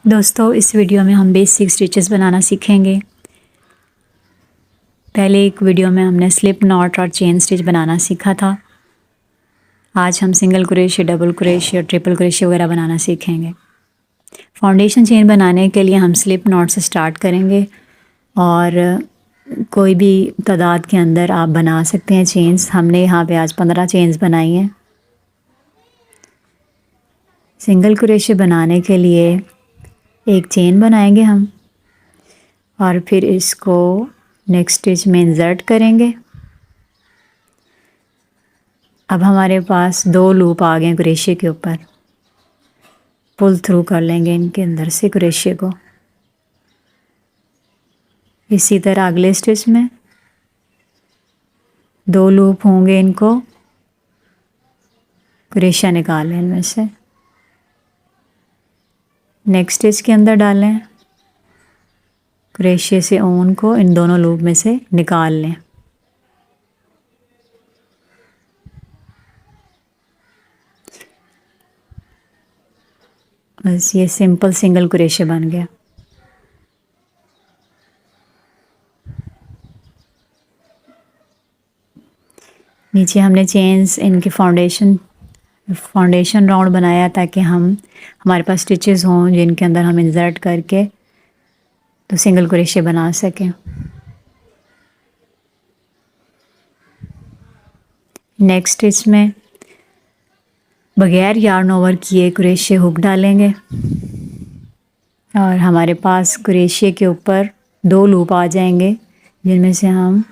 दोस्तों, इस वीडियो में हम बेसिक स्टिचेस बनाना सीखेंगे। पहले एक वीडियो में हमने स्लिप नॉट और चेन स्टिच बनाना सीखा था। आज हम सिंगल क्रोशे, डबल क्रोशे और ट्रिपल क्रोशे वगैरह बनाना सीखेंगे। फाउंडेशन चेन बनाने के लिए हम स्लिप नॉट से स्टार्ट करेंगे और कोई भी तादाद के अंदर आप बना सकते हैं चेन्स। हमने यहाँ पे आज 15 चेन्स बनाई हैं। सिंगल क्रोशे बनाने के लिए एक चेन बनाएंगे हम और फिर इसको नेक्स्ट स्टिच में इंसर्ट करेंगे। अब हमारे पास 2 लूप आ गए क्रोशे के ऊपर। पुल थ्रू कर लेंगे इनके अंदर से क्रोशे को। इसी तरह अगले स्टिच में 2 लूप होंगे, इनको क्रोशा निकाल लें इनमें से। नेक्स्ट स्टिच के अंदर डालें, क्रोशे से ऊन को इन दोनों लूप में से निकाल लें। बस ये सिंपल सिंगल क्रोशे बन गया। नीचे हमने चेन्स इनके फाउंडेशन राउंड बनाया ताकि हमारे पास स्टिचेस हों जिनके अंदर हम इंसर्ट करके तो सिंगल क्रोशे बना सकें। नेक्स्ट स्टिच में बगैर यार्न ओवर किए क्रोशे हुक डालेंगे और हमारे पास क्रोशे के ऊपर 2 लूप आ जाएंगे जिनमें से हम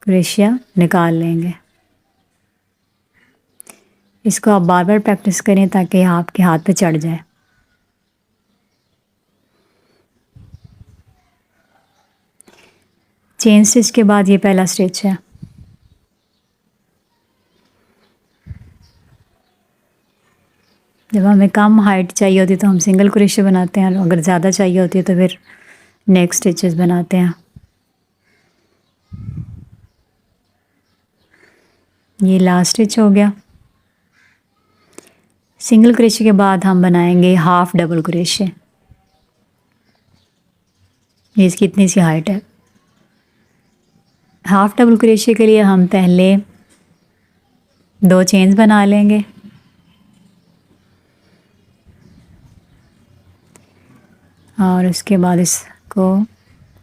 क्रोशिया निकाल लेंगे। इसको आप बार बार प्रैक्टिस करें ताकि आपके हाथ पे चढ़ जाए। चेन स्टिच के बाद ये पहला स्टिच है। जब हमें कम हाइट चाहिए होती है तो हम सिंगल क्रोशे बनाते हैं, और अगर ज़्यादा चाहिए होती है तो फिर नेक्स्ट स्टिचेस बनाते हैं। ये लास्ट स्टिच हो गया। सिंगल क्रोशे के बाद हम बनाएंगे हाफ डबल क्रोशे। ये इसकी इतनी सी हाइट है। हाफ डबल क्रोशे के लिए हम पहले 2 चेन्स बना लेंगे और उसके बाद इसको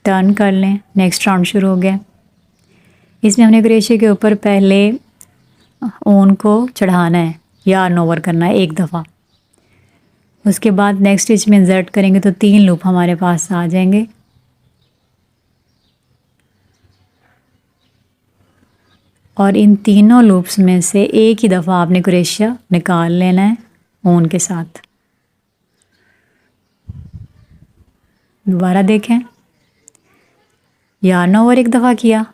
टर्न कर लें। नेक्स्ट राउंड शुरू हो गया। इसमें हमने क्रोशे के ऊपर पहले ऊन को चढ़ाना है, यार्न ओवर करना है 1 दफ़ा। उसके बाद नेक्स्ट स्टिच में इंसर्ट करेंगे तो 3 लूप हमारे पास आ जाएंगे। और इन तीनों लूप्स में से एक ही दफ़ा आपने क्रोशिया निकाल लेना है ऊन के साथ। दोबारा देखें, यार्न ओवर 1 दफ़ा किया,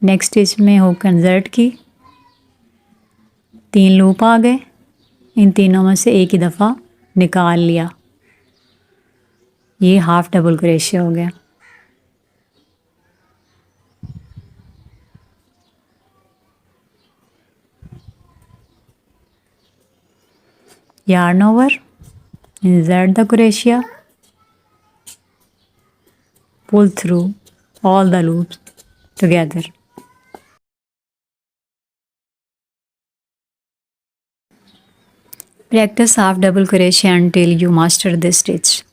नेक्स्ट स्टिच में हुक इंसर्ट की, 3 लूप आ गए, इन तीनों में से एक ही दफ़ा निकाल लिया। ये हाफ डबल क्रोशे हो गया। Yarn over, insert the crochet, pull through all the loops together. Practice half double crochet until you master this stitch.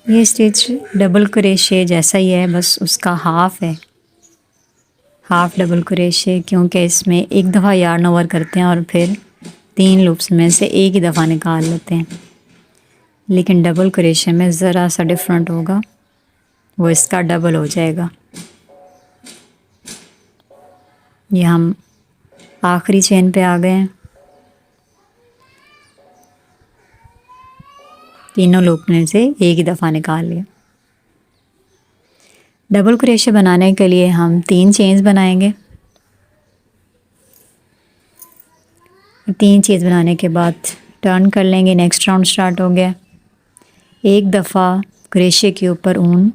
ये स्टिच डबल क्रोशे जैसा ही है, बस उसका हाफ है। हाफ डबल क्रोशे क्योंकि इसमें 1 दफ़ा यार्न ओवर करते हैं और फिर 3 लूप्स में से एक ही दफ़ा निकाल लेते हैं। लेकिन डबल क्रोशे में ज़रा सा डिफरेंट होगा, वो इसका डबल हो जाएगा। ये हम आखिरी चेन पे आ गए हैं। तीनों लूप में से एक ही दफ़ा निकाल लिया। डबल क्रोशे बनाने के लिए हम 3 चेन्स बनाएंगे। 3 चेन्स बनाने के बाद टर्न कर लेंगे। नेक्स्ट राउंड स्टार्ट हो गया। एक दफ़ा क्रोशे के ऊपर ऊन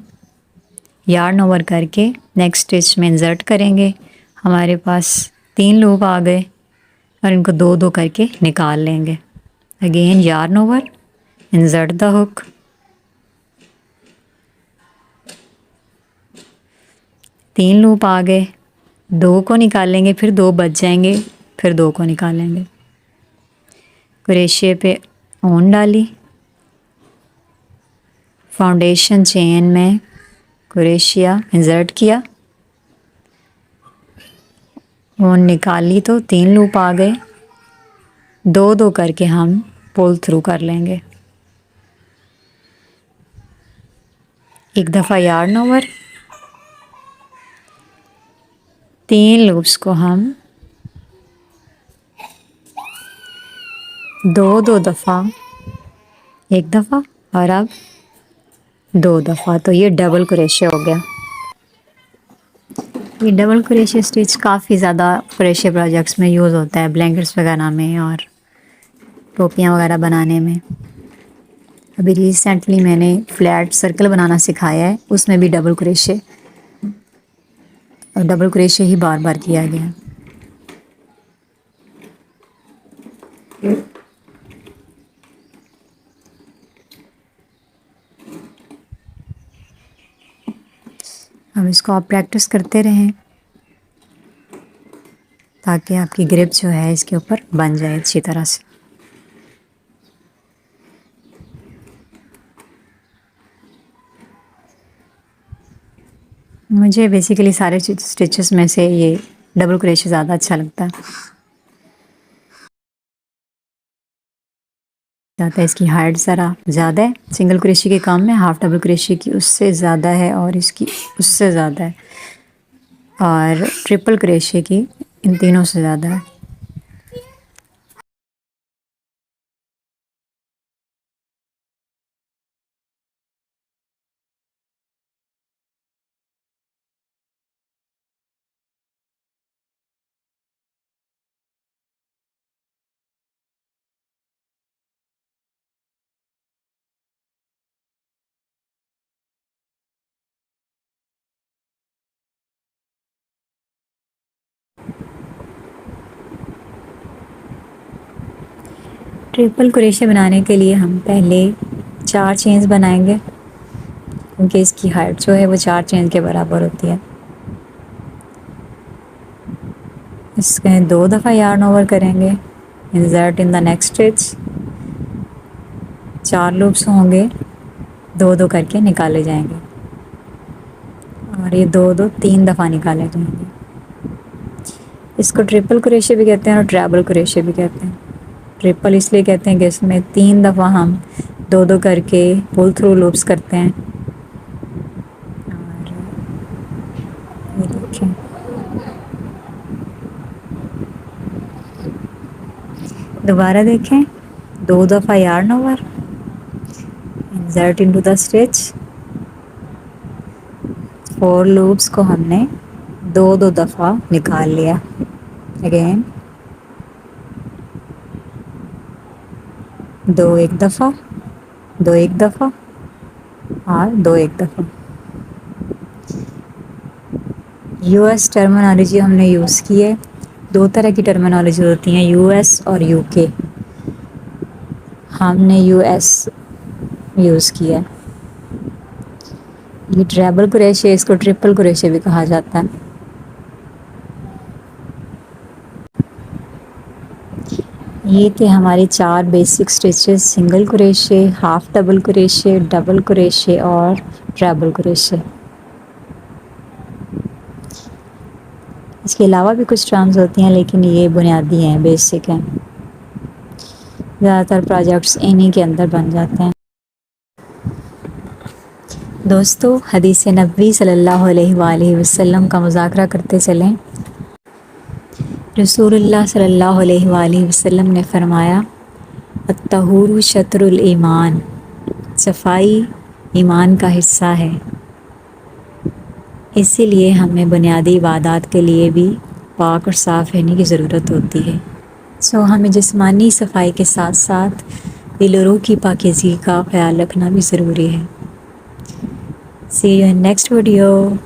यार्न ओवर करके नेक्स्ट स्टिच में इंसर्ट करेंगे। हमारे पास 3 लूप आ गए और इनको 2-2 करके निकाल लेंगे। Again yarn over, insert the hook, 3 loop आ गए, 2 को निकाल लेंगे, फिर 2 बच जाएंगे, फिर 2 को निकालेंगे। क्रोशे पे ऊन डाली, फाउंडेशन चेन में क्रोशिया इंसर्ट किया, ऊन निकाली तो 3 लूप आ गए। 2-2 करके हम पुल थ्रू कर लेंगे। एक दफ़ा यार्न ओवर, 3 लूप्स को हम 2-2 दफ़ा, एक दफ़ा और अब 2 दफ़ा, तो ये डबल क्रोशे हो गया। ये डबल क्रोशे स्टिच काफ़ी ज़्यादा क्रोशे प्रोजेक्ट्स में यूज़ होता है, ब्लैंकेट्स वगैरह में और टोपियाँ वगैरह बनाने में। अभी रिसेंटली मैंने फ्लैट सर्कल बनाना सिखाया है, उसमें भी डबल क्रोशे और डबल क्रोशे ही बार बार किया गया है। अब इसको आप प्रैक्टिस करते रहें ताकि आपकी ग्रिप जो है इसके ऊपर बन जाए अच्छी तरह से। मुझे बेसिकली सारे स्टिचेस में से ये डबल क्रोशे ज़्यादा अच्छा लगता है। इसकी हाइट ज़रा ज़्यादा है, सिंगल क्रोशे के कम है, हाफ डबल क्रोशे की उससे ज़्यादा है और इसकी उससे ज़्यादा है, और ट्रिपल क्रोशे की इन तीनों से ज़्यादा है। ट्रिपल क्रोशे बनाने के लिए हम पहले 4 चेन्स बनाएंगे, क्योंकि इसकी हाइट जो है वो 4 चेन के बराबर होती है। इसके 2 दफ़ा यार्न ओवर करेंगे, insert in the next stitch, 4 loops होंगे, 2-2 करके निकाले जाएंगे और ये 2-2 3 दफ़ा निकाले जाएंगे। इसको ट्रिपल क्रोशे भी कहते हैं और ट्रैबल क्रोशे भी कहते हैं। ट्रिपल इसलिए कहते हैं कि इसमें 3 दफ़ा हम 2-2 करके पुल थ्रू लूप्स करते हैं। और ये देखें, दोबारा देखें, 2 दफ़ा yarn over, insert into the stitch, 4 loops को हमने 2-2 दफ़ा निकाल लिया। अगेन 2 एक दफ़ा, 2 एक दफ़ा और 2 एक दफ़ा। यूएस टर्मिनोलॉजी हमने यूज़ की है। 2 तरह की टर्मिनोलॉजी होती हैं, यूएस और यूके। हमने यूएस यूज़ किया है। ये ट्रैबल क्रोशे, इसको ट्रिपल क्रोशे भी कहा जाता है। ये थे हमारे 4 basic stitches, single crochet, half double crochet, double crochet और ट्रैबल क्रोशे। इसके अलावा भी कुछ टर्म्स होती हैं, लेकिन ये बुनियादी हैं, बेसिक हैं। ज़्यादातर प्रोजेक्ट्स इन्हीं के अंदर बन जाते हैं। दोस्तों, हदीस नबी सल्लल्लाहु अलैहि वसल्लम का मुज़ाकरा करते चलें। रसूलुल्लाह सल्लल्लाहु अलैहि वसल्लम ने फरमाया, अत्तहूरु शत्रुल ईमान, सफाई ईमान का हिस्सा है। इसीलिए हमें बुनियादी इबादत के लिए भी पाक और साफ़ रहने की ज़रूरत होती है। सो हमें जिस्मानी सफाई के साथ साथ दिल और रूह की पाकीज़गी का ख्याल रखना भी ज़रूरी है। सी यू इन नेक्स्ट वीडियो।